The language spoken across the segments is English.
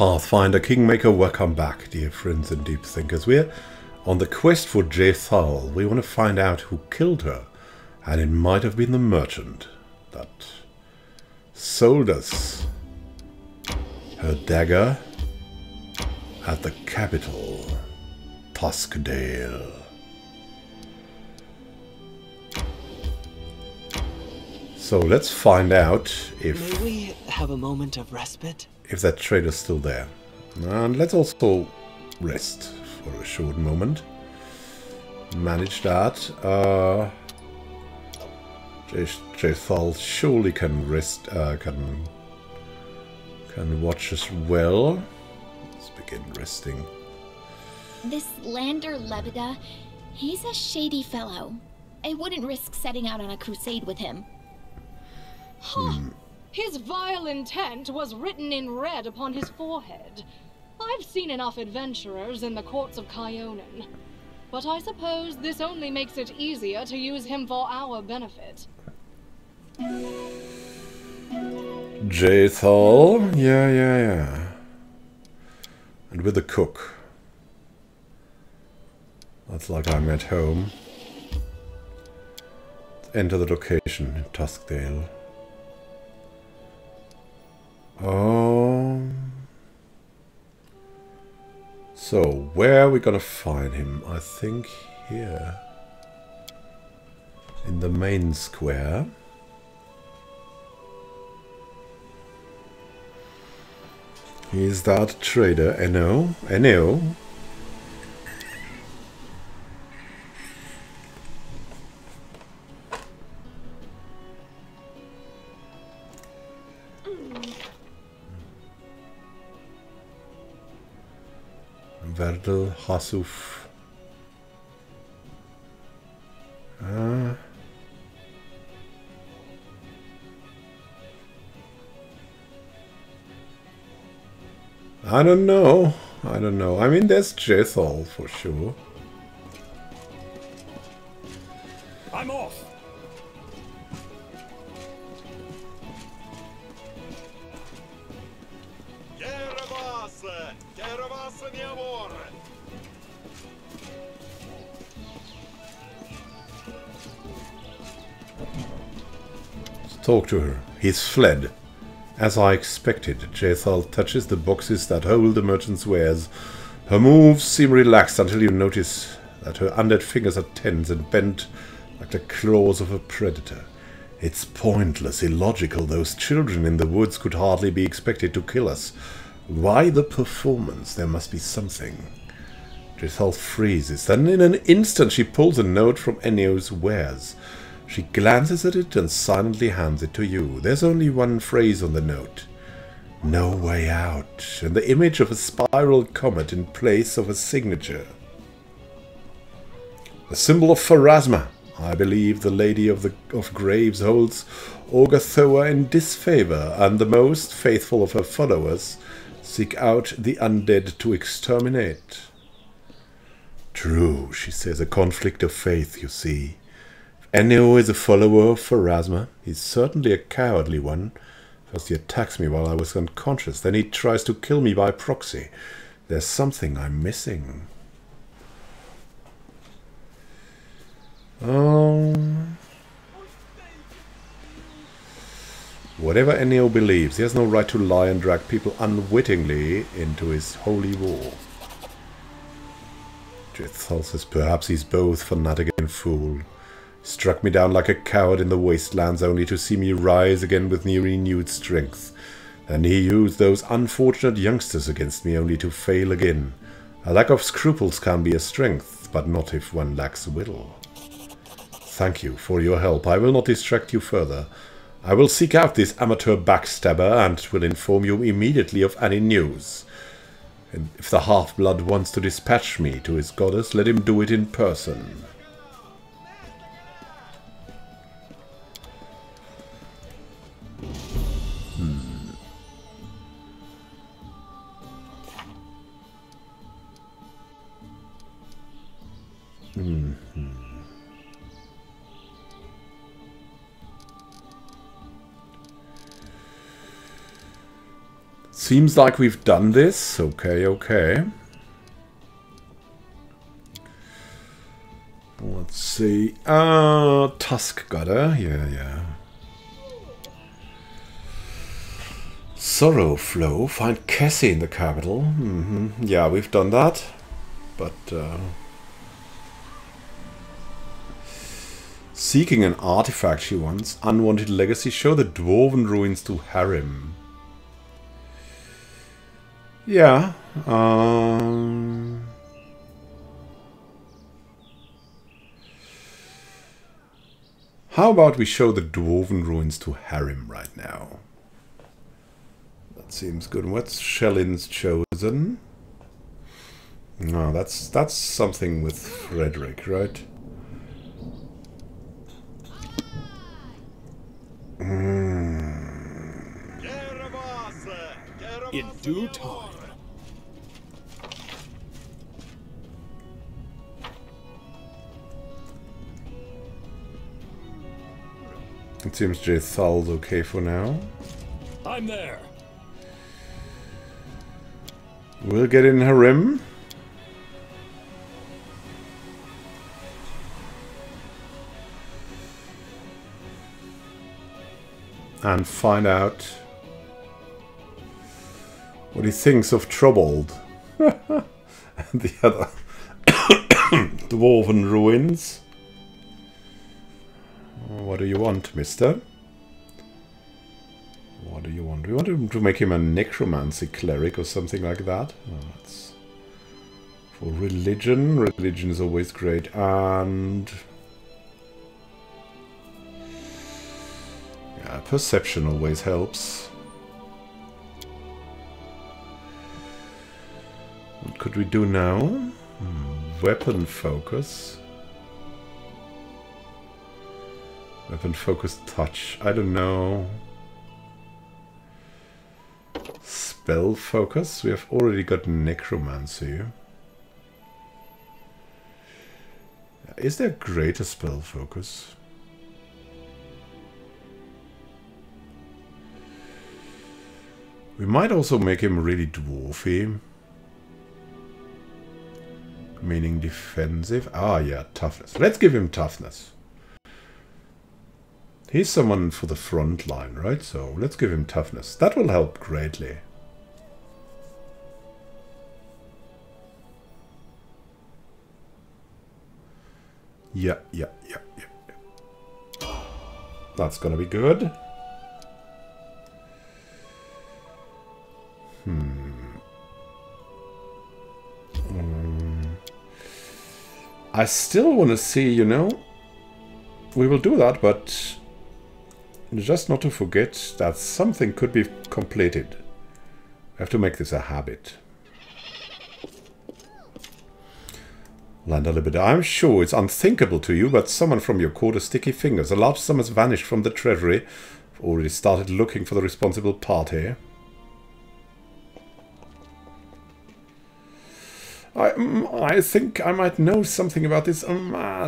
Pathfinder Kingmaker, welcome back, dear friends and deep thinkers. We're on the quest for Jethal. We want to find out who killed her, and it might have been the merchant that sold us her dagger at the capital, Tuskdale. So let's find out if... May we have a moment of respite? If that trader's still there. And let's also rest for a short moment. Manage that. Jethal surely can rest, can watch as well. Let's begin resting. This Lander Lebeda, he's a shady fellow. I wouldn't risk setting out on a crusade with him. Huh. His vile intent was written in red upon his forehead. I've seen enough adventurers in the courts of Kyonin, but I suppose this only makes it easier to use him for our benefit. Jethal, yeah. And with the cook. That's like I'm at home. Let's enter the location in Tuskdale. So, where are we gonna find him? I think here. In the main square. Is that trader? Eno? Verdel Hasuf. I don't know. I mean, there's Jethal for sure. I'm off. Talk to her. He's fled. As I expected, Jethal touches the boxes that hold the merchant's wares. Her moves seem relaxed until you notice that her undead fingers are tense and bent like the claws of a predator. It's pointless, illogical. Those children in the woods could hardly be expected to kill us. Why the performance? There must be something. Jethal freezes. Then in an instant she pulls a note from Enio's wares. She glances at it and silently hands it to you. There's only one phrase on the note. No way out. And the image of a spiral comet in place of a signature. The symbol of Pharasma. I believe the Lady of Graves holds Ogathoa in disfavor, and the most faithful of her followers seek out the undead to exterminate. True, she says, a conflict of faith, you see. Enio is a follower of Pharasma. He's certainly a cowardly one. First he attacks me while I was unconscious, then he tries to kill me by proxy. There's something I'm missing. Whatever Enio believes, he has no right to lie and drag people unwittingly into his holy war. Jethal says perhaps he's both fanatic and fool. Struck me down like a coward in the wastelands only to see me rise again with new renewed strength. Then he used those unfortunate youngsters against me only to fail again. A lack of scruples can be a strength, but not if one lacks will. Thank you for your help. I will not distract you further. I will seek out this amateur backstabber and will inform you immediately of any news. And if the half-blood wants to dispatch me to his goddess, let him do it in person. Seems like we've done this. Okay, okay. Let's see. Tusk got her. Yeah. Sorrow Flow. Find Cassie in the capital. Yeah, we've done that. But seeking an artifact she wants. Unwanted legacy. Show the dwarven ruins to Harrim. Yeah. How about we show the dwarven ruins to Harrim right now? That seems good. What's Shellin's chosen? No, that's something with Frederick, right? In due time. It seems Jathal's okay for now. I'm there. We'll get in Harrim. And find out what he thinks of Troubled. And the other dwarven ruins. What do you want, mister? What do you want? We want to make him a necromancy cleric or something like that. Oh, that's for religion. Religion is always great. And yeah, perception always helps. What could we do now? Weapon focus. Weapon focus touch. I don't know. Spell focus. We have already got necromancy. Is there greater spell focus? We might also make him really dwarfy. Meaning defensive. Ah, yeah, toughness. Let's give him toughness. He's someone for the front line, right? So let's give him toughness. That will help greatly. Yeah. That's gonna be good. I still want to see, you know, we will do that, but just not to forget that something could be completed. I have to make this a habit. Lander Libida, I'm sure it's unthinkable to you, but someone from your court has sticky fingers. A large sum has vanished from the treasury. I've already started looking for the responsible party. I think I might know something about this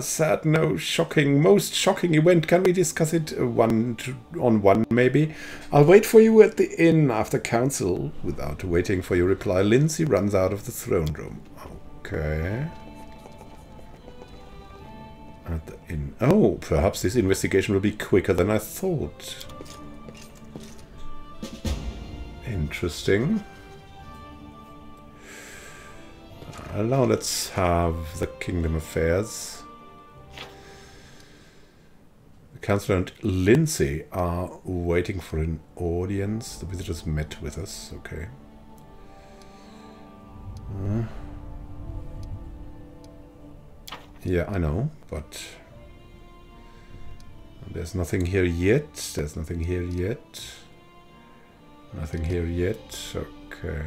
sad, no, shocking, most shocking event. Can we discuss it one-on-one, maybe? I'll wait for you at the inn after council. Without waiting for your reply, Lindsay runs out of the throne room. Okay. At the inn. Oh, perhaps this investigation will be quicker than I thought. Interesting. Now let's have the Kingdom Affairs. The Councillor and Lindsay are waiting for an audience. The visitors met with us. Okay. Yeah, I know, but there's nothing here yet. There's nothing here yet. Nothing here yet. Okay.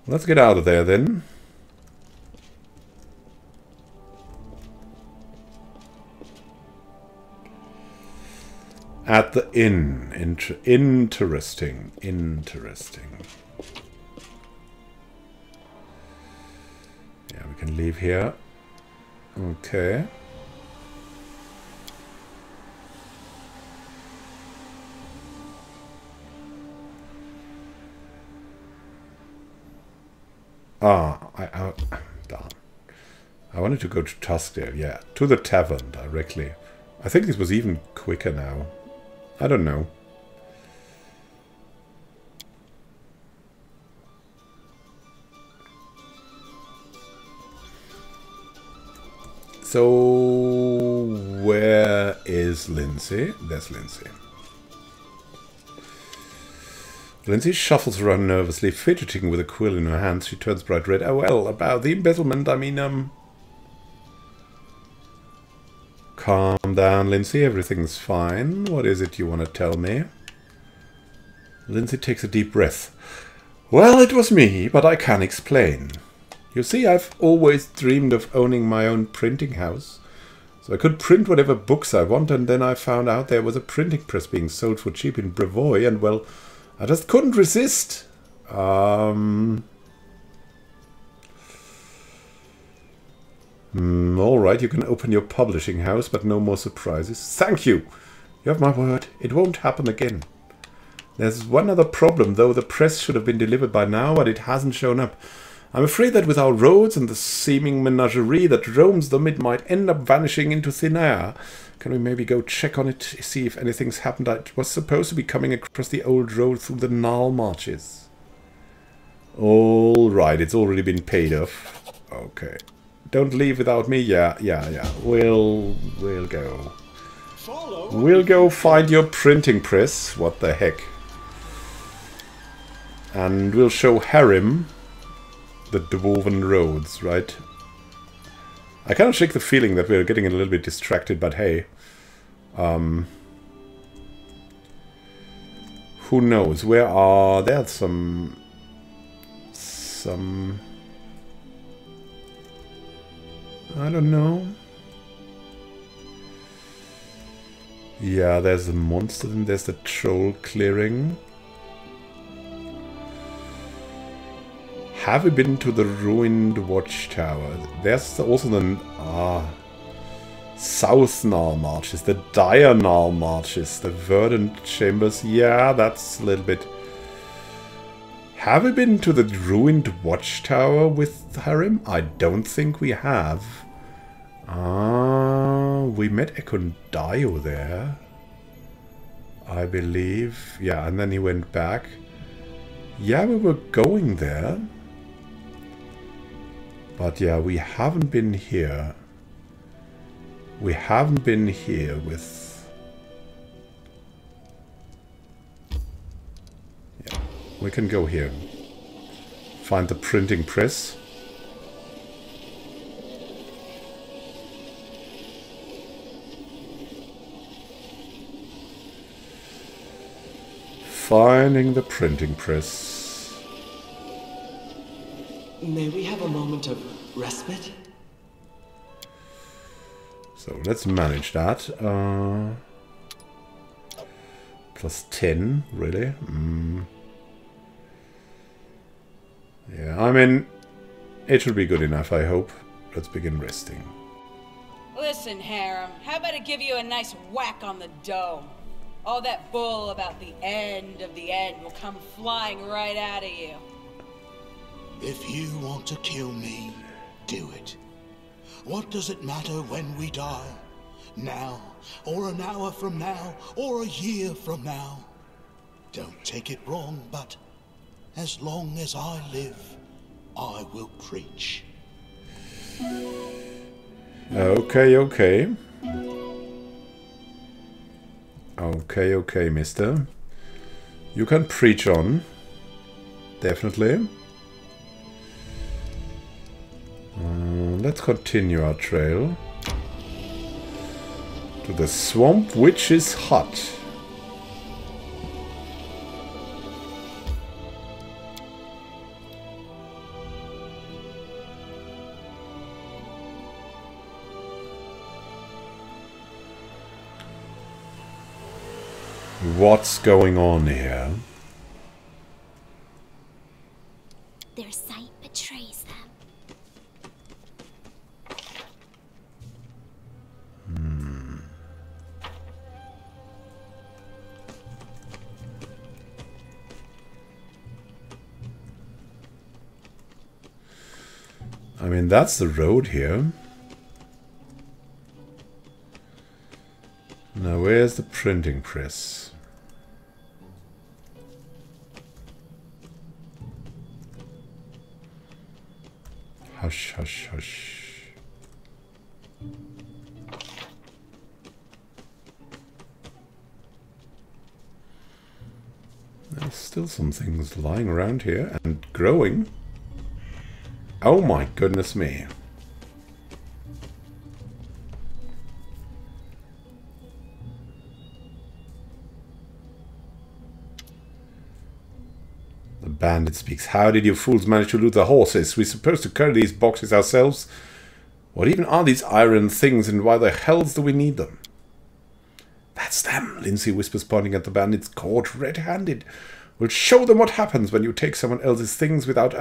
Let's get out of there then. At the inn. Interesting. Interesting. Yeah, we can leave here. Okay. Darn. I wanted to go to Tuskdale, yeah. To the tavern directly. I think this was even quicker now. I don't know. So, where is Lindsay? There's Lindsay. Lindsay shuffles around nervously, fidgeting with a quill in her hands. She turns bright red. Oh, well, about the embezzlement, I mean, Calm down, Lindsay. Everything's fine. What is it you want to tell me? Lindsay takes a deep breath. Well, it was me, but I can explain. You see, I've always dreamed of owning my own printing house. So I could print whatever books I want, and then I found out there was a printing press being sold for cheap in Brevoy, and, well, I just couldn't resist. Alright, you can open your publishing house, but no more surprises. Thank you! You have my word. It won't happen again. There's one other problem, though. The press should have been delivered by now, but it hasn't shown up. I'm afraid that with our roads and the seeming menagerie that roams them, it might end up vanishing into thin air. Can we maybe go check on it, see if anything's happened? I was supposed to be coming across the old road through the Gnarl Marches. Alright, it's already been paid off. Okay. Don't leave without me? Yeah. We'll go. We'll go find your printing press. What the heck? And we'll show Harim the Dwarven roads, right? I kind of shake the feeling that we're getting a little bit distracted, but hey. Who knows? Where are... There's some... I don't know. Yeah, there's a monster and there's the troll clearing. Have we been to the ruined watchtower? There's also the South Gnarl Marches, the Dire Gnarl Marches, the Verdant Chambers. Yeah, that's a little bit... Have we been to the ruined watchtower with Harim? I don't think we have. We met Ekondayo there, I believe. Yeah, and then he went back. Yeah, we were going there. But yeah, we haven't been here. We haven't been here with... Yeah, we can go here. Find the printing press. Finding the printing press. May we have a moment of respite? So let's manage that. Plus 10, really? Yeah, I mean, it should be good enough, I hope. Let's begin resting. Listen, Harim, how about I give you a nice whack on the dome? All that bull about the end of the end will come flying right out of you. If you want to kill me, do it. What does it matter when we die? Now, or an hour from now, or a year from now? Don't take it wrong, but as long as I live, I will preach. Okay. Okay, mister. You can preach on. Definitely. Let's continue our trail to the Swamp Witch's hut. What's going on here? Their sight betrays them. I mean, that's the road here. Now, where's the printing press? Hush, hush, hush. There's still some things lying around here and growing. Oh my goodness me. The bandit speaks. How did you fools manage to loot the horses? We're supposed to carry these boxes ourselves. What even are these iron things, and why the hells do we need them? That's them, Lindsay whispers, pointing at the bandits caught red-handed. We'll show them what happens when you take someone else's things without,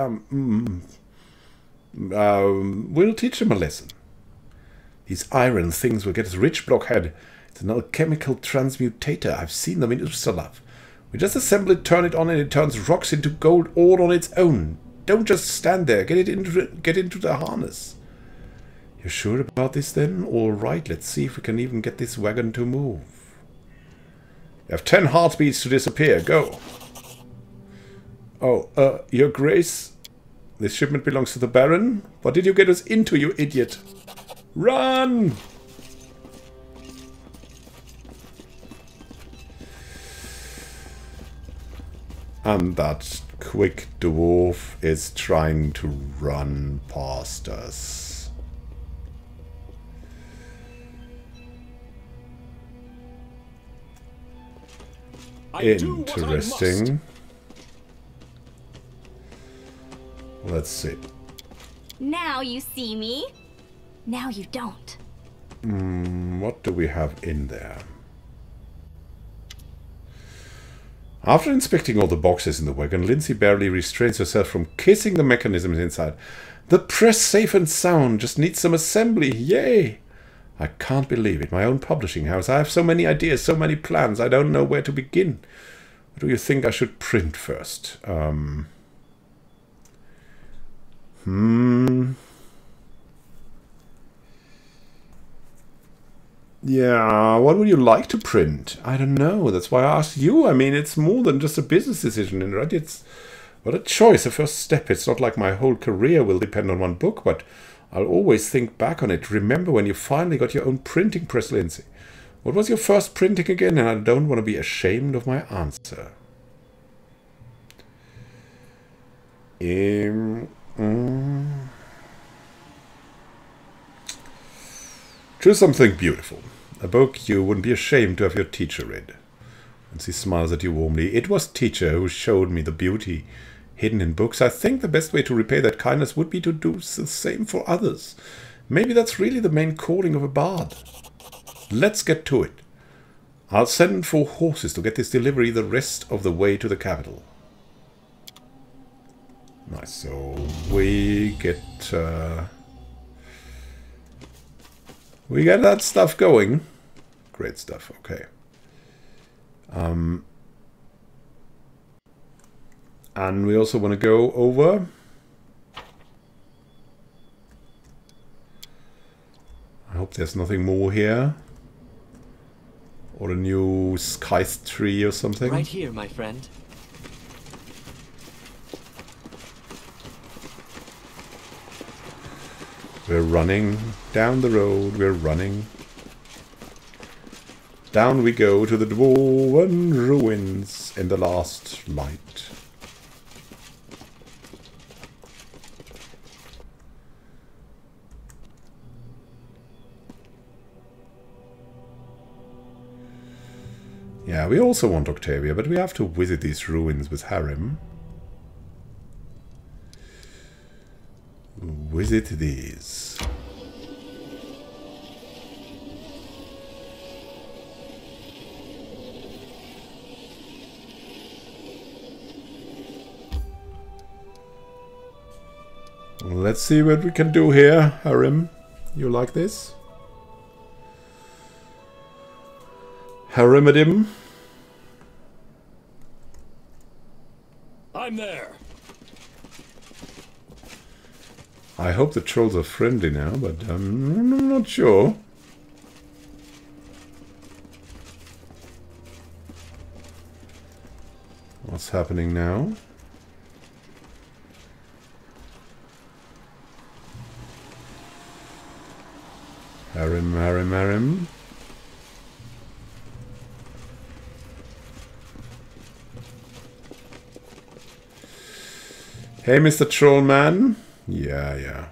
we'll teach them a lesson. These iron things will get us rich, Blockhead. It's an alchemical transmutator. I've seen them in Ustalav. We just assemble it, turn it on, and it turns rocks into gold all on its own. Don't just stand there. Get into the harness. You're sure about this then? All right, let's see if we can even get this wagon to move. You have 10 heartbeats to disappear. Go. Oh, Your Grace. This shipment belongs to the Baron. What did you get us into, you idiot? Run! And that quick dwarf is trying to run past us. Interesting. Let's see. Now you see me. Now you don't. What do we have in there? After inspecting all the boxes in the wagon, Lindsay barely restrains herself from kissing the mechanisms inside. The press safe and sound just needs some assembly. Yay! I can't believe it. My own publishing house. I have so many ideas, so many plans. I don't know where to begin. What do you think I should print first? Yeah, what would you like to print? I don't know. That's why I asked you. I mean, it's more than just a business decision, right? It's what a choice, a first step. It's not like my whole career will depend on one book, but I'll always think back on it. Remember when you finally got your own printing press, Lindsay? What was your first printing again? And I don't want to be ashamed of my answer. Choose something beautiful. A book you wouldn't be ashamed to have your teacher read. And she smiles at you warmly. It was teacher who showed me the beauty hidden in books. I think the best way to repay that kindness would be to do the same for others. Maybe that's really the main calling of a bard. Let's get to it. I'll send 4 horses to get this delivery the rest of the way to the capital. Nice, so we get that stuff going. Great stuff, okay. And we also want to go over. I hope there's nothing more here. Or a new scythe tree or something. Right here, my friend. We're running down the road, we're running. Down we go to the dwarven ruins in the last light. Yeah, we also want Octavia, but we have to visit these ruins with Harrim. Visit these. Let's see what we can do here, Harrim. You like this? Harrimadim? I'm there. I hope the trolls are friendly now, but I'm not sure. What's happening now? Harem, harem, harem. Hey, Mr. Trollman. Yeah.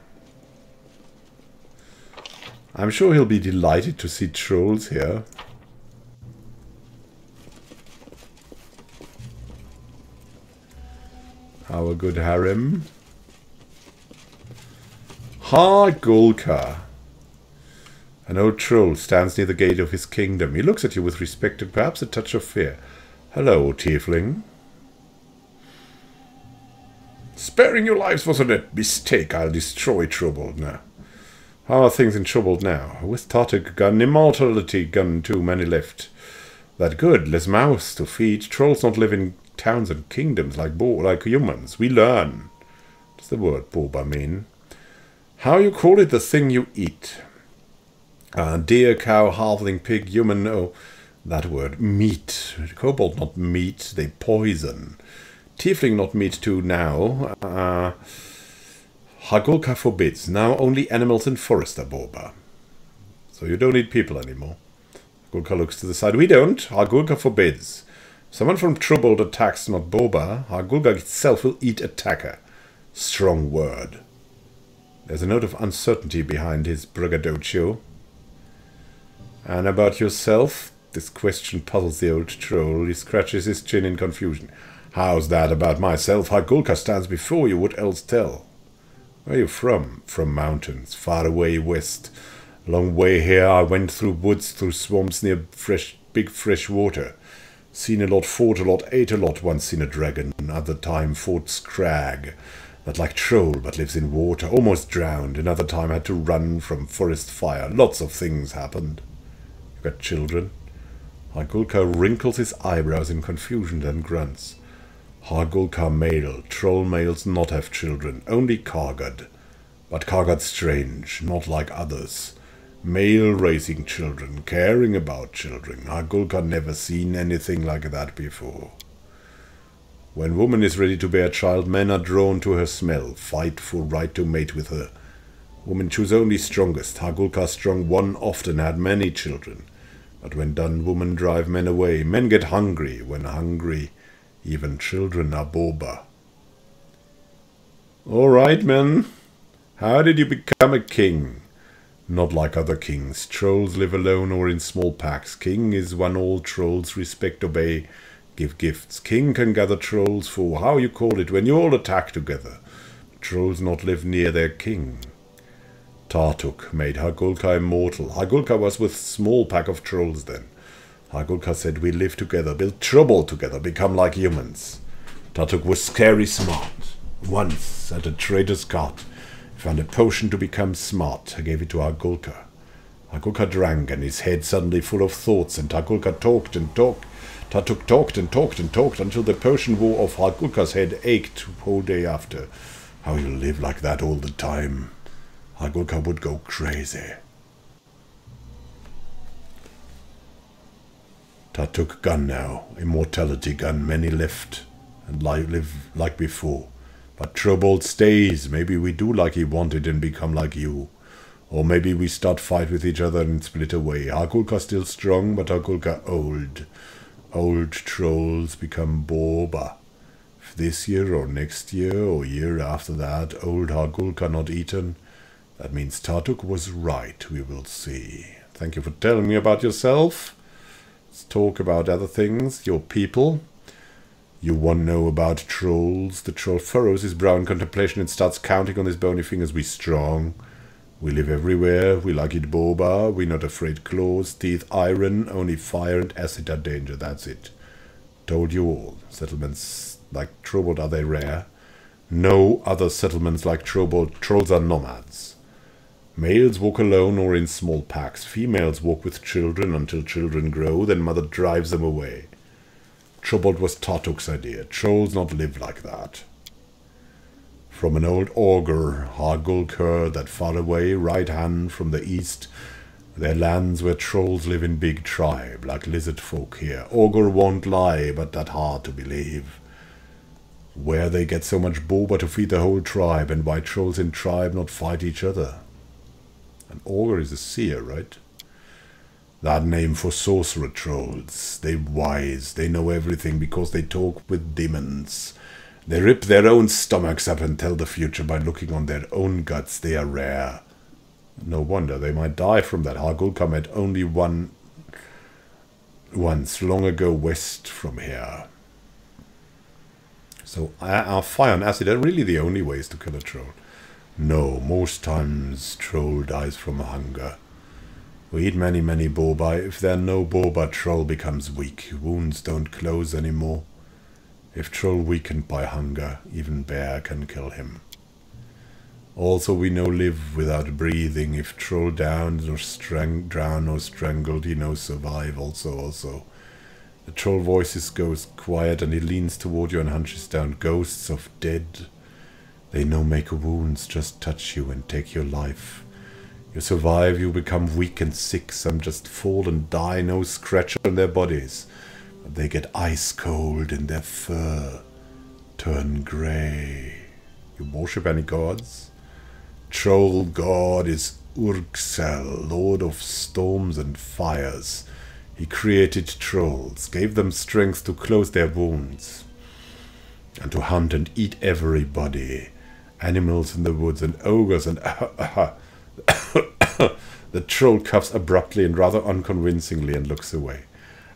I'm sure he'll be delighted to see trolls here. Our good harem. Gulka. An old troll stands near the gate of his kingdom. He looks at you with respect and perhaps a touch of fear. Hello, tiefling. Sparing your lives was a mistake. I'll destroy Troubled now. How are things in Troubled now? With Tartuk gun, immortality gun too many left. That good, less mouths to feed. Trolls not live in towns and kingdoms like humans. We learn. What's the word boba mean? How you call it the thing you eat? Deer, cow, halfling, pig, human, oh, that word, meat. Kobold not meat, they poison. Tiefling not meat too now. Hagulka forbids. Now only animals in forest are boba. So you don't eat people anymore. Hagulka looks to the side. We don't. Hagulka forbids. Someone from Troubled attacks not boba. Hagulka itself will eat attacker. Strong word. There's a note of uncertainty behind his braggadocio. And about yourself? This question puzzles the old troll. He scratches his chin in confusion. How's that about myself? Hagulka stands before you. What else tell? Where are you from? From mountains. Far away west. Long way here. I went through woods, through swamps near big fresh water. Seen a lot, fought a lot, ate a lot. Once seen a dragon. Another time fought Scrag. That like troll but lives in water. Almost drowned. Another time had to run from forest fire. Lots of things happened. You got children? Hagulka wrinkles his eyebrows in confusion, then grunts. Hagulka male. Troll males not have children. Only Kargad. But Kargad's strange. Not like others. Male raising children. Caring about children. Hagulka never seen anything like that before. When woman is ready to bear a child, men are drawn to her smell. Fight for right to mate with her. Women choose only strongest. Hagulka strong one often had many children. But when done, women drive men away. Men get hungry. When hungry, even children are boba. All right, men. How did you become a king? Not like other kings. Trolls live alone or in small packs. King is one all trolls respect, obey, give gifts. King can gather trolls for, how you call it, when you all attack together. Trolls not live near their king. Tartuk made Hagulka immortal. Hagulka was with small pack of trolls then. Hagulka said we live together, build trouble together, become like humans. Tartuk was scary smart. Once, at a trader's cart, he found a potion to become smart. I gave it to Hagulka. Hagulka drank, and his head suddenly full of thoughts, and Hagulka talked and talked. Tartuk talked and talked and talked, until the potion wore off. Hagulka's head ached whole day after. How you live like that all the time? Hagulka would go crazy. Tartuk gun now. Immortality gun. Many left and live like before. But Troubled stays. Maybe we do like he wanted and become like you. Or maybe we start fight with each other and split away. Hagulka still strong, but Hagulka old. Old trolls become boba. If this year or next year or year after that, old Hagulka not eaten, that means Tartuk was right. We will see. Thank you for telling me about yourself. Let's talk about other things. Your people. You want to know about trolls. The troll furrows his brow in contemplation and starts counting on his bony fingers. We strong. We live everywhere. We like it boba. We not afraid claws, teeth, iron. Only fire and acid are danger. That's it. Told you all. Settlements like Troubled, are they rare? No other settlements like Troubled. Trolls are nomads. Males walk alone or in small packs. Females walk with children until children grow, then mother drives them away. Troubled was Tartuk's idea. Trolls not live like that. From an old augur, Hargulk heard that far away, right hand from the east, there lands where trolls live in big tribe, like lizard folk here. Augur won't lie, but that hard to believe. Where they get so much boba to feed the whole tribe, and why trolls in tribe not fight each other. An augur is a seer, right? That name for sorcerer trolls. They wise, they know everything because they talk with demons. They rip their own stomachs up and tell the future by looking on their own guts. They are rare. No wonder they might die from that. Hargulka met only one once, long ago west from here. So are fire and acid are really the only ways to kill a troll? No, most times troll dies from hunger. We eat many boba. If there are no boba, troll becomes weak. Wounds don't close anymore. If troll weakened by hunger, even bear can kill him. Also we know live without breathing. If troll drown or strangled, he knows survive also. The troll voices goes quiet and he leans toward you and hunches down ghosts of dead. They know make wounds, just touch you and take your life. You survive, you become weak and sick. Some just fall and die, no scratch on their bodies. But they get ice cold and their fur turn grey. You worship any gods? Troll god is Urksel, lord of storms and fires. He created trolls, gave them strength to close their wounds, and to hunt and eat everybody. Animals in the woods and ogres and The troll coughs abruptly and rather unconvincingly and looks away.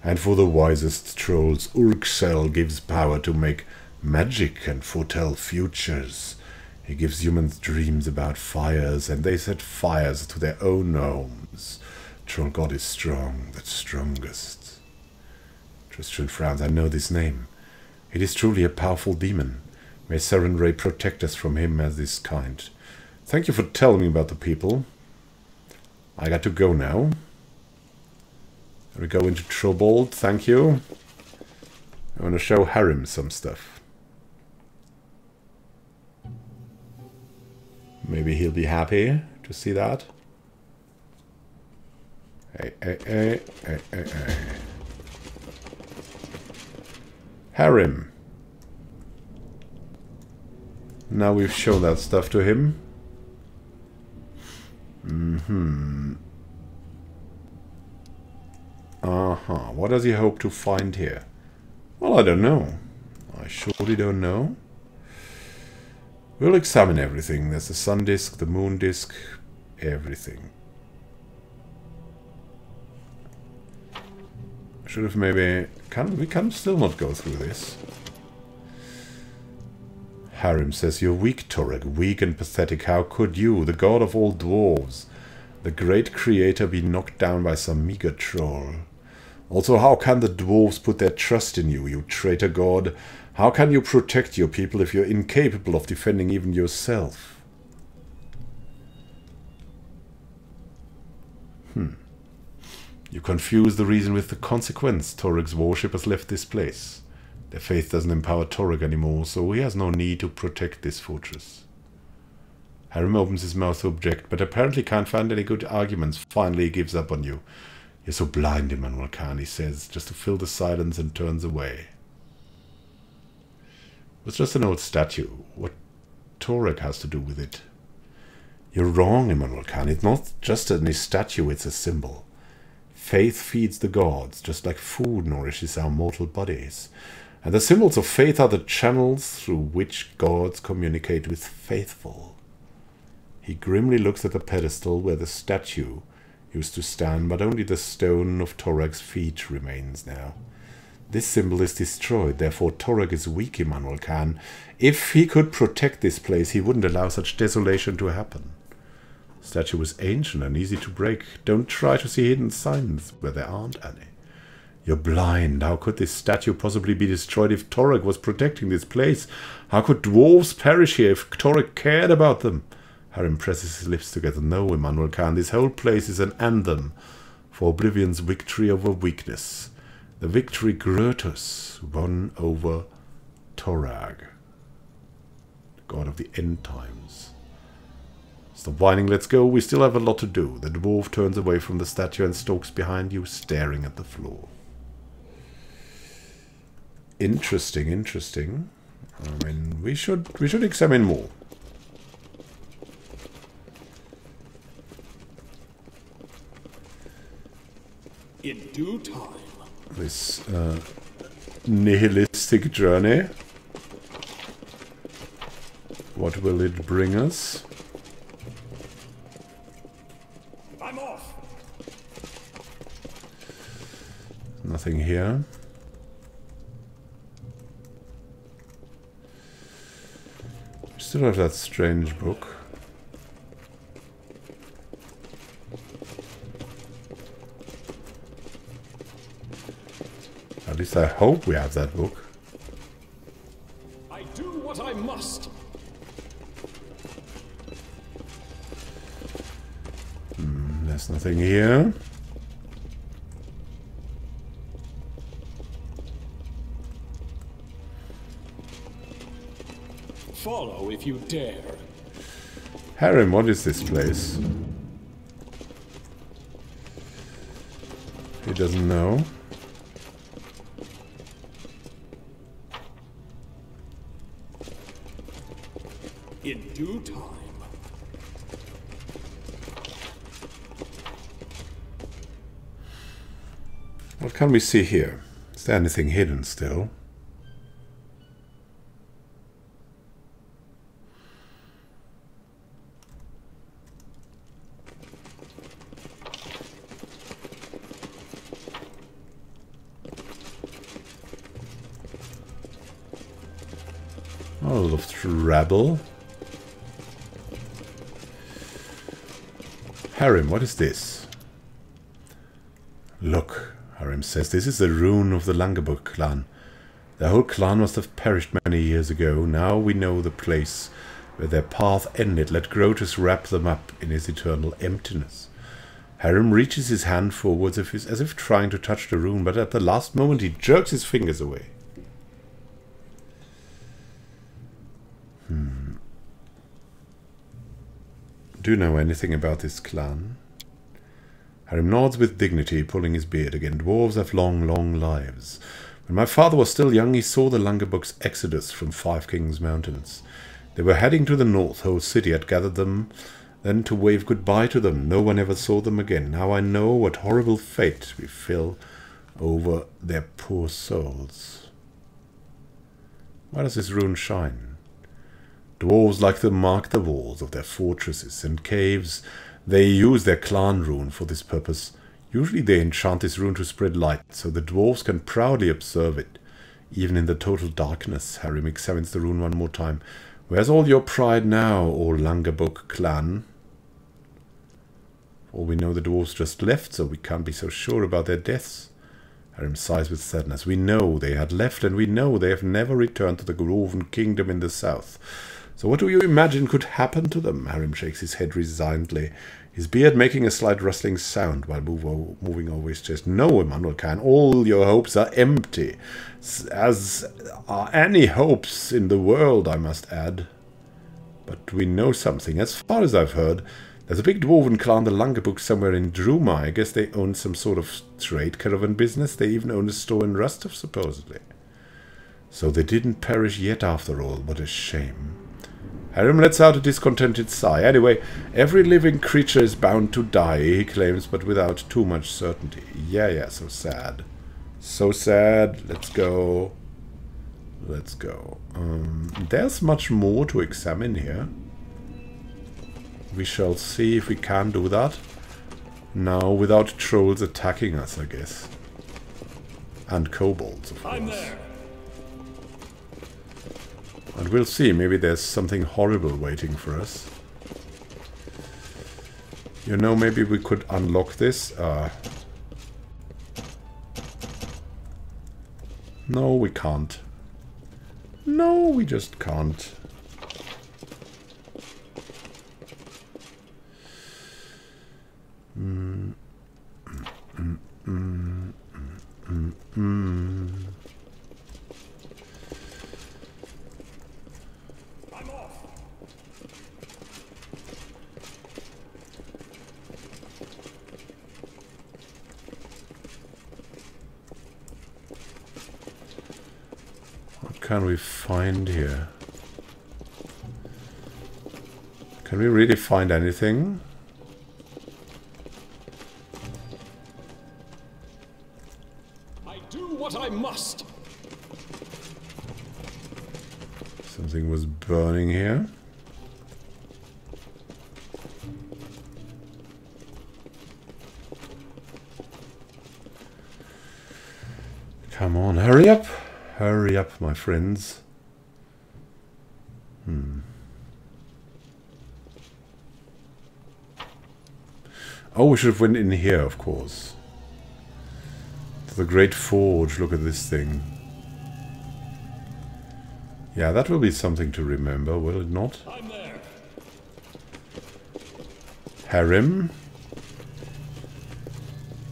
And for the wisest trolls, Urksel gives power to make magic and foretell futures. He gives humans dreams about fires, and they set fires to their own homes. Troll god is strong, the strongest. Tristan frowns. I know this name. It is truly a powerful demon. May Serenray protect us from him as this kind. Thank you for telling me about the people. I got to go now. We go into Trobold, thank you. I want to show Harim some stuff. Maybe he'll be happy to see that. Hey. Harim. Now we've shown that stuff to him. What does he hope to find here? Well, I don't know. I surely don't know. We'll examine everything. There's the sun disk, the moon disk, everything. Should have maybe... We can still not go through this. Harim says, you're weak, Torek. Weak and pathetic. How could you, the god of all dwarves, the great creator, be knocked down by some meager troll? Also, how can the dwarves put their trust in you, you traitor god? How can you protect your people if you're incapable of defending even yourself? You confuse the reason with the consequence. Torek's worshippers left this place. Their faith doesn't empower Torek anymore, so he has no need to protect this fortress. Harim opens his mouth to object, but apparently can't find any good arguments. Finally, he gives up on you. You're so blind, Immanuel Khan, he says, just to fill the silence, and turns away. It's just an old statue. What Torek has to do with it? You're wrong, Immanuel Khan. It's not just any statue, it's a symbol. Faith feeds the gods, just like food nourishes our mortal bodies. And the symbols of faith are the channels through which gods communicate with faithful. He grimly looks at the pedestal where the statue used to stand, but only the stone of Torek's feet remains now. This symbol is destroyed, therefore Torek is weak, Immanuel Khan. If he could protect this place, he wouldn't allow such desolation to happen. The statue was ancient and easy to break. Don't try to see hidden signs where there aren't any. You're blind. How could this statue possibly be destroyed if Torek was protecting this place? How could dwarves perish here if Torek cared about them? Harim presses his lips together. No, Immanuel Khan, this whole place is an anthem for Oblivion's victory over weakness. The victory Grotus won over Torag. The god of the end times. Stop whining, let's go. We still have a lot to do. The dwarf turns away from the statue and stalks behind you, staring at the floor. Interesting, interesting. I mean, we should examine more. In due time. This nihilistic journey. What will it bring us? I'm off. Nothing here. Still have that strange book. At least I hope we have that book. I do what I must. There's nothing here. Follow if you dare. Harem, what is this place? He doesn't know. In due time. What can we see here? Is there anything hidden still? Oh, a lot of trouble. Harem, what is this? Look, Harem says, this is the rune of the Langerbuk clan. The whole clan must have perished many years ago. Now we know the place where their path ended. Let Grotus wrap them up in his eternal emptiness. Harem reaches his hand forwards as if trying to touch the rune, but at the last moment he jerks his fingers away. Do you know anything about this clan? Harem nods with dignity, pulling his beard again. Dwarves have long, long lives. When my father was still young, he saw the Langerbuk's exodus from Five Kings Mountains. They were heading to the north. Whole city had gathered them, then to wave goodbye to them. No one ever saw them again. Now I know what horrible fate we fell over their poor souls. Why does this rune shine? Dwarves like to mark the walls of their fortresses and caves. They use their clan rune for this purpose. Usually they enchant this rune to spread light, so the dwarves can proudly observe it. Even in the total darkness, Harem examines the rune one more time. Where's all your pride now, O Langerbuk clan? For all we know, the dwarves just left, so we can't be so sure about their deaths. Harem sighs with sadness. We know they had left, and we know they have never returned to the Groven Kingdom in the south. So what do you imagine could happen to them? Harem shakes his head resignedly, his beard making a slight rustling sound while moving over his chest. No, Immanuel Khan, all your hopes are empty. As are any hopes in the world, I must add. But we know something. As far as I've heard, there's a big dwarven clan, the Langerbuk, somewhere in Druma. I guess they own some sort of trade caravan business. They even own a store in Rostov, supposedly. So they didn't perish yet after all. What a shame. Harem lets out a discontented sigh. Anyway, every living creature is bound to die, he claims, but without too much certainty. Yeah, so sad. So sad. Let's go. Let's go. There's much more to examine here. We shall see if we can do that. Now, without trolls attacking us, I guess. And kobolds, of course. I'm there. And we'll see, maybe there's something horrible waiting for us. You know, maybe we could unlock this. No, we can't. No, we just can't. I'm off. can we find here? Can we really find anything? I do what I must. Something was burning here. Come on, hurry up! Hurry up, my friends. Oh, we should have went in here, of course. To the Great Forge, look at this thing. Yeah, that will be something to remember, will it not? I'm there. Harem?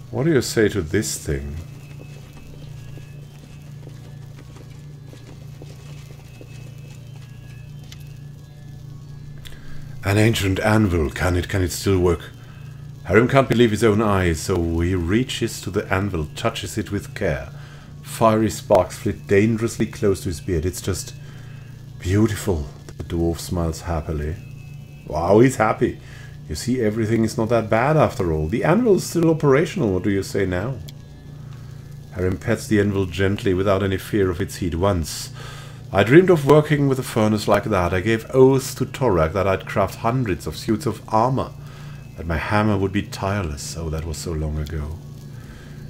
What do you say to this thing? An ancient anvil. Can it still work? Harem can't believe his own eyes, so he reaches to the anvil, touches it with care. Fiery sparks flit dangerously close to his beard. It's just beautiful. The dwarf smiles happily. Wow, he's happy. You see, everything is not that bad after all. The anvil is still operational. What do you say now? Harem pets the anvil gently without any fear of its heat. Once I dreamed of working with a furnace like that. I gave oaths to Torak that I'd craft hundreds of suits of armor, that my hammer would be tireless. Oh, that was so long ago.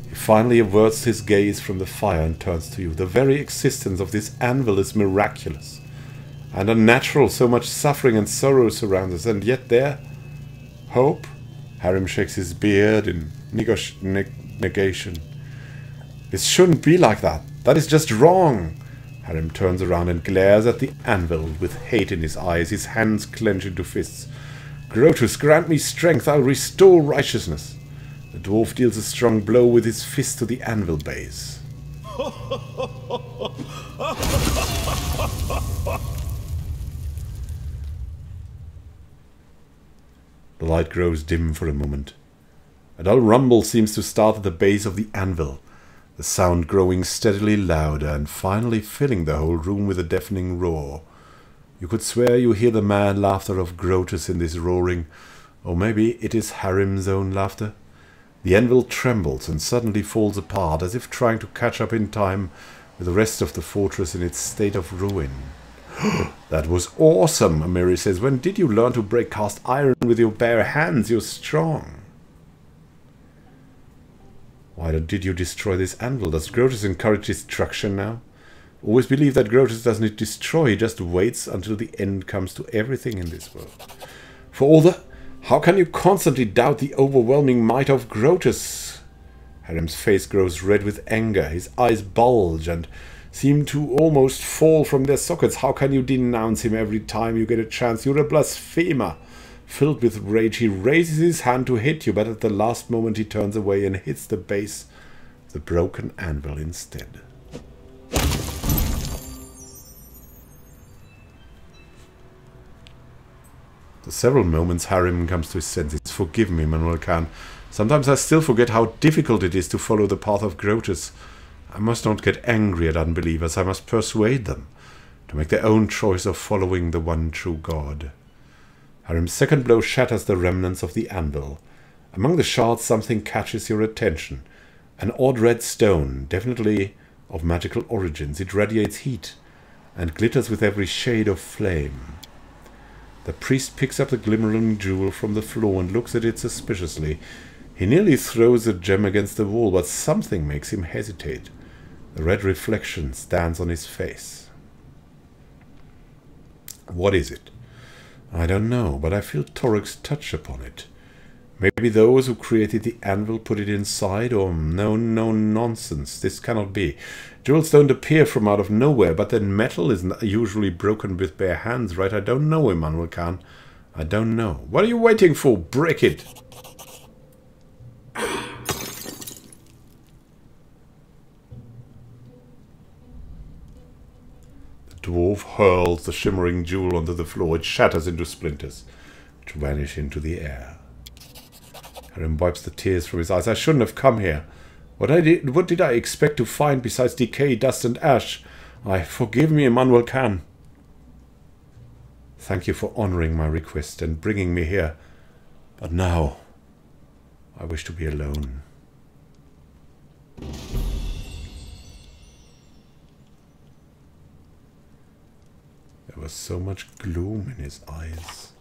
He finally averts his gaze from the fire and turns to you. The very existence of this anvil is miraculous and unnatural. So much suffering and sorrow surrounds us, and yet there, hope. Harem shakes his beard in negation. This shouldn't be like that. That is just wrong. Harem turns around and glares at the anvil with hate in his eyes. His hands clench into fists. Grotus, grant me strength. I'll restore righteousness. The dwarf deals a strong blow with his fist to the anvil base. The light grows dim for a moment. A dull rumble seems to start at the base of the anvil, the sound growing steadily louder and finally filling the whole room with a deafening roar. You could swear you hear the mad laughter of Grotus in this roaring, or maybe it is Harem's own laughter. The anvil trembles and suddenly falls apart, as if trying to catch up in time with the rest of the fortress in its state of ruin. That was awesome, Amiri says. When did you learn to break cast iron with your bare hands? You're strong. Why did you destroy this anvil? Does Grotus encourage destruction now? Always believe that Grotus doesn't destroy, he just waits until the end comes to everything in this world. For all the... How can you constantly doubt the overwhelming might of Grotus? Harem's face grows red with anger. His eyes bulge and seem to almost fall from their sockets. How can you denounce him every time you get a chance? You're a blasphemer. Filled with rage, he raises his hand to hit you, but at the last moment he turns away and hits the base of the broken anvil instead. For several moments, Harem comes to his senses. Forgive me, Manuel Khan. Sometimes I still forget how difficult it is to follow the path of Grotus. I must not get angry at unbelievers. I must persuade them to make their own choice of following the one true God. Harem's second blow shatters the remnants of the anvil. Among the shards, something catches your attention. An odd red stone, definitely of magical origins. It radiates heat and glitters with every shade of flame. The priest picks up the glimmering jewel from the floor and looks at it suspiciously. He nearly throws the gem against the wall, but something makes him hesitate. The red reflection stands on his face. What is it? I don't know, but I feel Torok's touch upon it. Maybe those who created the anvil put it inside, or no nonsense. This cannot be. Jewels don't appear from out of nowhere, but then metal is usually broken with bare hands, right? I don't know, Immanuel Khan. I don't know. What are you waiting for? Break it! The dwarf hurls the shimmering jewel onto the floor. It shatters into splinters, which vanish into the air. Harem wipes the tears from his eyes. I shouldn't have come here. What did I expect to find besides decay, dust, and ash? Forgive me, Immanuel Khan. Thank you for honoring my request and bringing me here. But now, I wish to be alone. There was so much gloom in his eyes.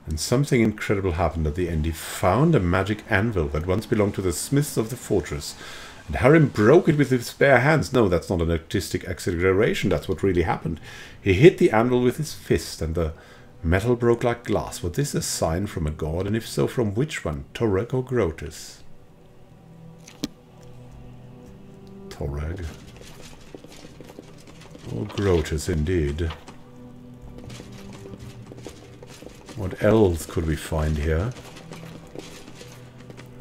And something incredible happened at the end. He found a magic anvil that once belonged to the smiths of the fortress. And Harrim broke it with his bare hands. No, that's not an artistic exaggeration. That's what really happened. He hit the anvil with his fist, and the metal broke like glass. Was this a sign from a god? And if so, from which one? Torag or Grotus? Torag. Or Grotus, indeed. What else could we find here?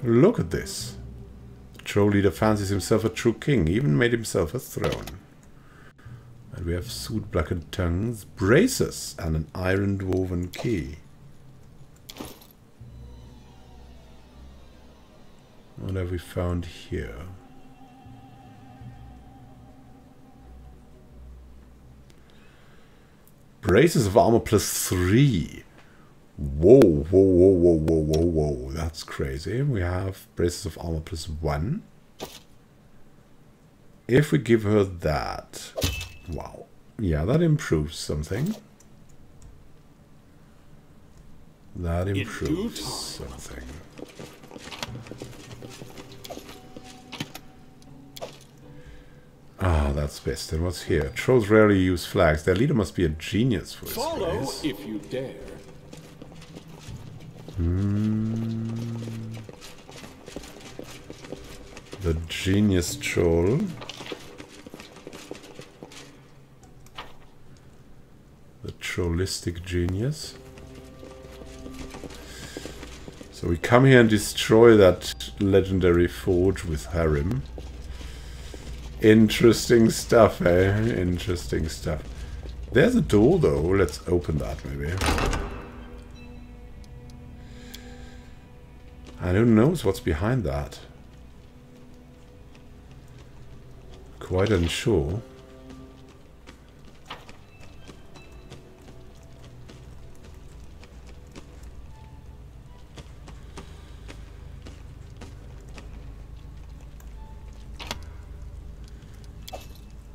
Look at this. The troll leader fancies himself a true king, even made himself a throne. And we have soot-blackened tongues, braces, and an iron-woven key. What have we found here? Braces of armor +3. Whoa, whoa, whoa, whoa, whoa, whoa, whoa. That's crazy. We have braces of armor +1. If we give her that... Wow. Yeah, that improves something. That improves something. Ah, that's best. And what's here? Trolls rarely use flags. Their leader must be a genius for this Follow place. if you dare. The genius troll. The trollistic genius. So we come here and destroy that legendary forge with Harrim. Interesting stuff, eh? Interesting stuff. There's a door, though. Let's open that, maybe. And who knows what's behind that? Quite unsure.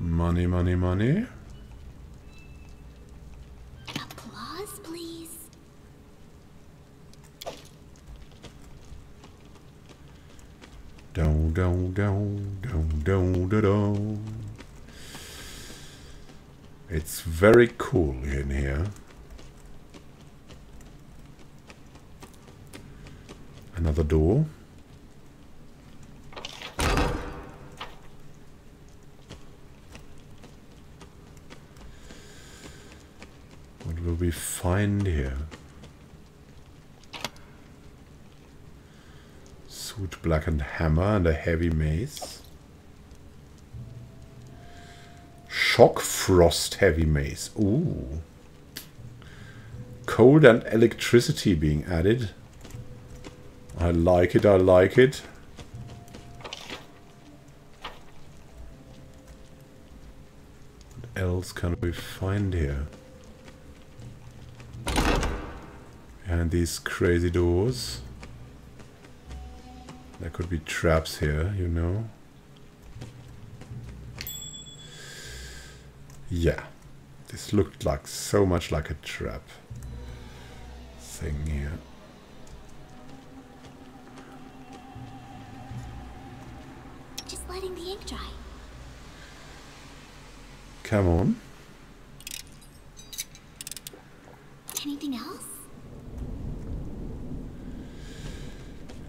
Money, money, money. Applause, please. Down, down, down, down, down, down, down. It's very cool in here. Another door. What will we find here? Soot-blackened hammer and a heavy mace. Shock frost heavy mace. Ooh. Cold and electricity being added. I like it, I like it. What else can we find here? Behind these crazy doors. There could be traps here, you know. Yeah. This looked like so much like a trap thing here. Just letting the ink dry. Come on. Anything else?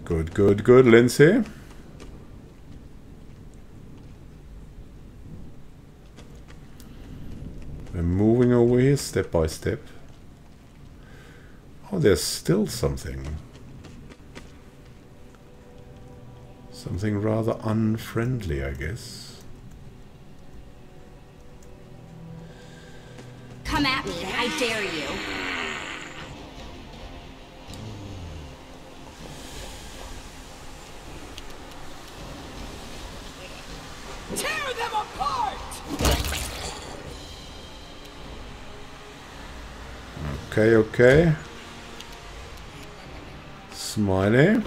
Good, good, good, Lindsay. We're moving over here step by step. Oh, there's still something. Something rather unfriendly, I guess. Come at me, I dare you. Tear them apart! Okay, okay. Smiley.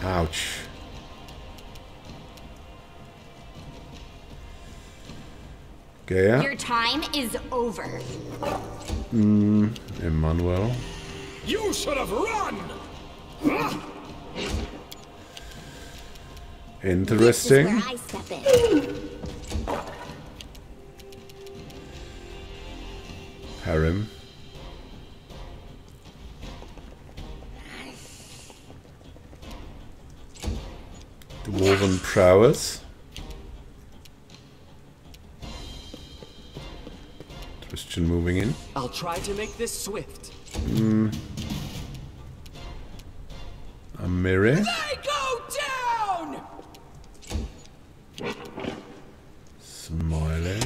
Ouch. Okay. Your time is over. Emmanuel. You should have run! Interesting. This is where I step in. Harem. Dwarven prowess. Christian moving in. I'll try to make this swift. A mirror. They go down! Smiling.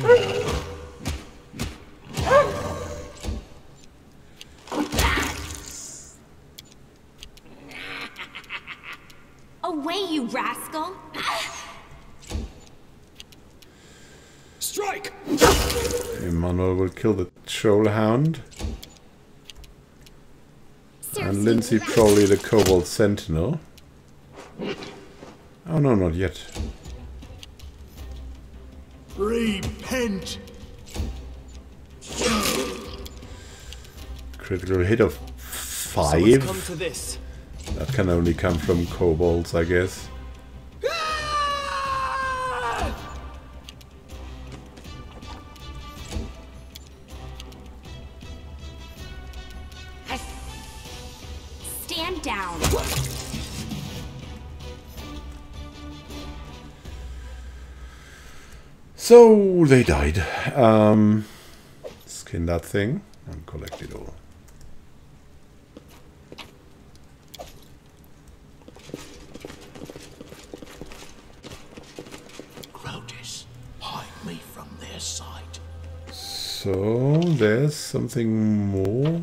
Away, you rascal! Strike! Emmanuel will kill the troll hound. And Lindsay probably the kobold sentinel. Oh no, not yet. Repent! Critical hit of So it's come 5. to this. That can only come from kobolds, I guess. Stand down. So they died. Skin that thing and collect it all. Grotus, hide me from their sight. So there's something more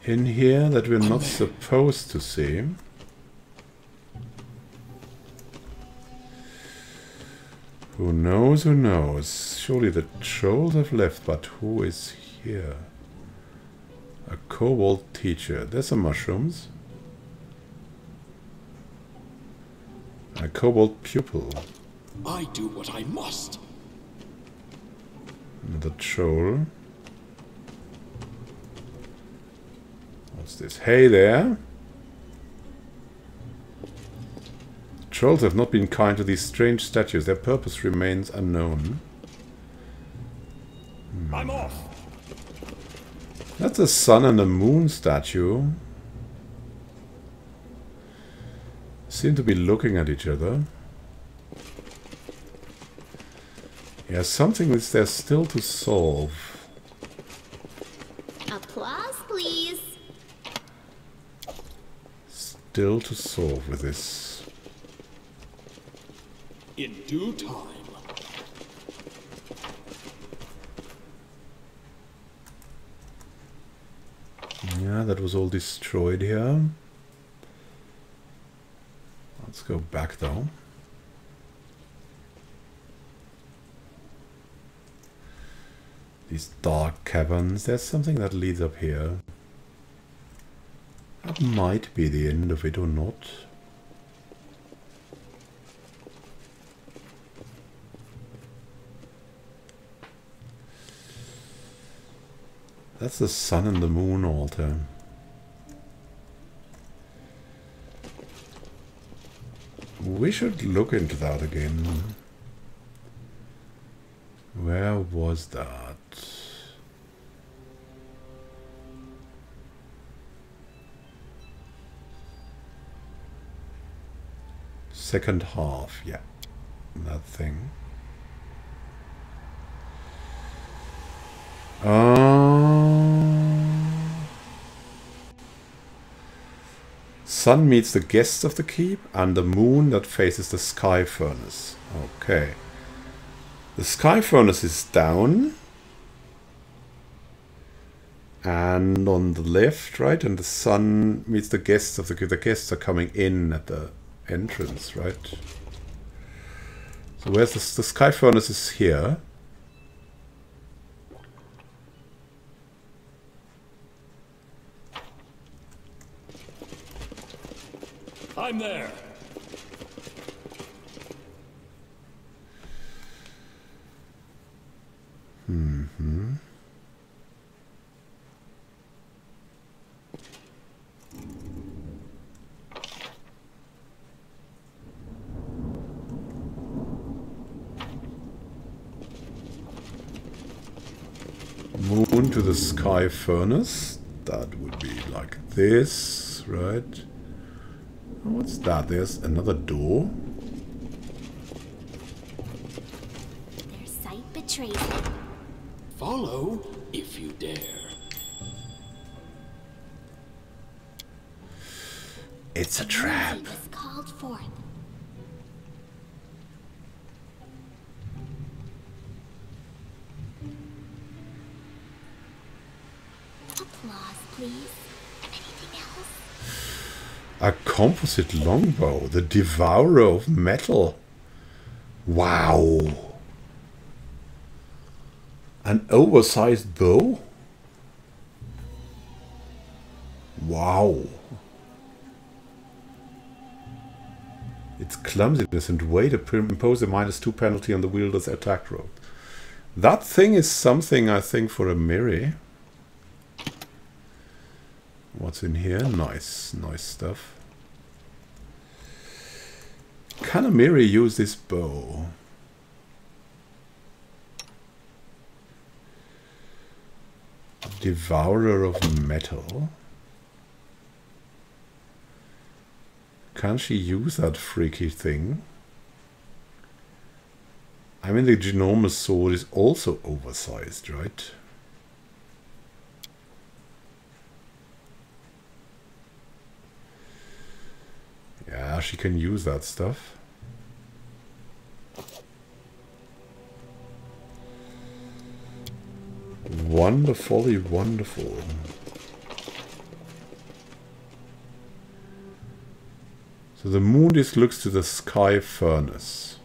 in here that we're not supposed to see. Who knows, who knows? Surely the trolls have left, but who is here? A kobold teacher. There's some mushrooms. A kobold pupil. I do what I must. Another troll. What's this? Hey there! Trolls have not been kind to these strange statues. Their purpose remains unknown. I'm off. That's a sun and a moon statue. Seem to be looking at each other. Yeah, something is there still to solve. Applause, please. Still to solve with this. In due time. Yeah, that was all destroyed here. Let's go back though. These dark caverns. There's something that leads up here. That might be the end of it or not. That's the sun and the moon altar. We should look into that again. Where was that? Second half, yeah. That thing. Sun meets the guests of the keep and the moon that faces the sky furnace. Okay. The sky furnace is down. And on the left, right? And the sun meets the guests of the cave. The guests are coming in at the entrance, right? So where's the sky furnace is here. I'm there. Mm-hmm. Moon to the sky furnace. That would be like this, right? What's that? There's another door. Their sight betrays them. Follow if you dare. It's a trap. Music is called forth. Applause, please. Anything else? A composite longbow, the devourer of metal. Wow. An oversized bow? Wow. Its clumsiness and weight impose a -2 penalty on the wielder's attack roll. That thing is something, I think, for a Miri. What's in here? Nice, nice stuff. Can a Miri use this bow? Devourer of metal. Can she use that freaky thing? I mean, the ginormous sword is also oversized, right? Yeah, she can use that stuff. Wonderfully wonderful. So the moon disk looks to the sky furnace.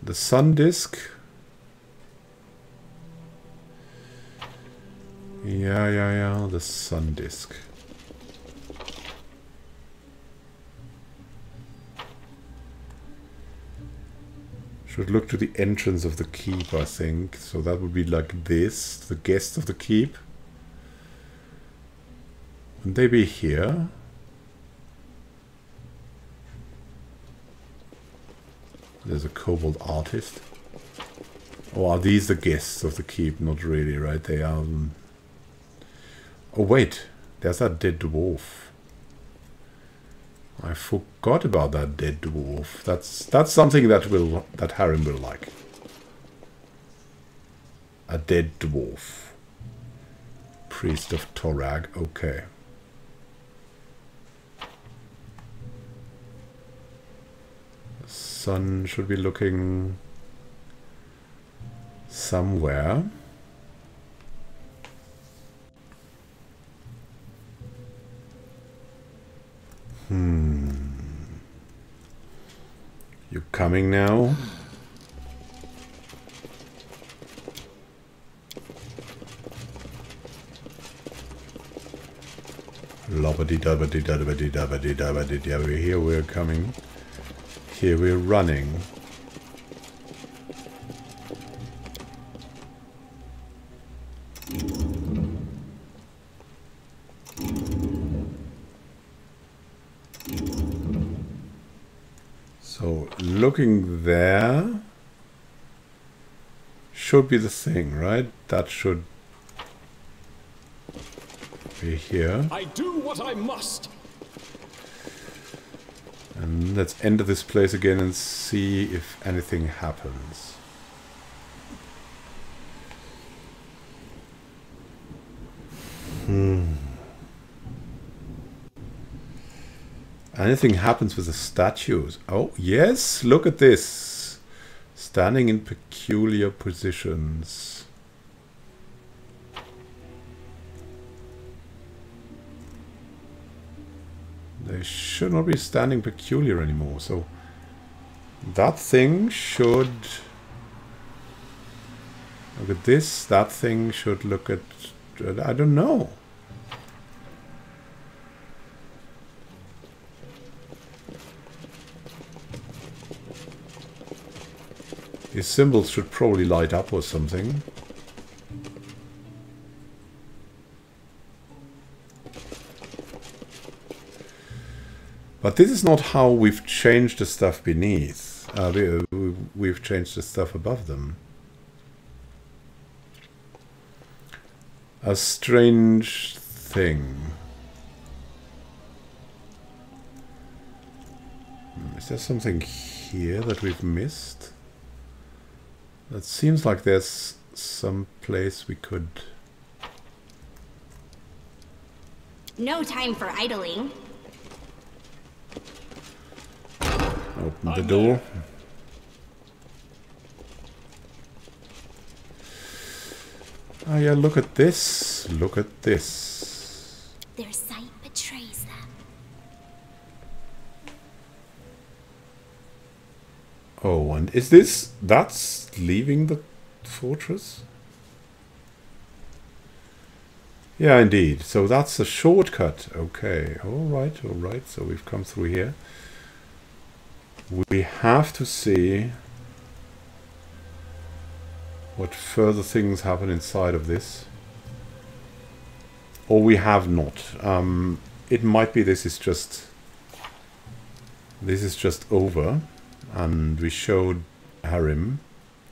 The sun disk. Yeah, the sun disk. Should look to the entrance of the keep, I think. So that would be like this, the guest of the keep. Wouldn't they be here? There's a kobold artist. Oh, are these the guests of the keep? Not really, right? They are... Oh, wait. There's that dead dwarf. I forgot about that dead dwarf. That's something that Harrim will like. A dead dwarf. Priest of Torag. Okay. The sun should be looking somewhere. You coming now? Lobbity dubbity dubbity dubbity dubbity dubbity. Here we're coming. Here we're running. So looking there should be the thing, right? That should be here. I do what I must. And let's enter this place again and see if anything happens. Anything happens with the statues. Oh, yes, look at this. Standing in peculiar positions. They should not be standing peculiar anymore, so that thing should look at this, that thing should look at, I don't know. His symbols should probably light up or something. But this is not how we've changed the stuff beneath. We've changed the stuff above them. A strange thing. Is there something here that we've missed? It seems like there's some place we could... No time for idling. Open the door. Oh yeah, look at this. Look at this. Their sight betrays them. Oh, and is this... that's leaving the fortress? Yeah, indeed. So that's a shortcut. Okay. Alright, alright. So we've come through here. We have to see what further things happen inside of this. Or we have not. It might be this is just over, and we showed Harim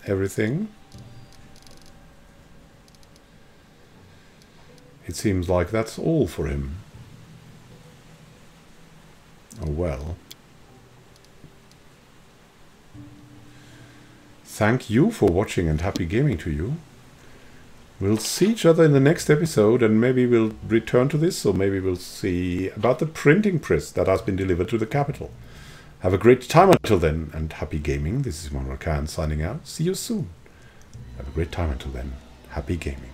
everything. It seems like that's all for him. Oh well. Thank you for watching and happy gaming to you. We'll see each other in the next episode, and maybe we'll return to this, or maybe we'll see about the printing press that has been delivered to the capital. Have a great time until then, and happy gaming. This is Monroe Khan signing out. See you soon. Have a great time until then. Happy gaming.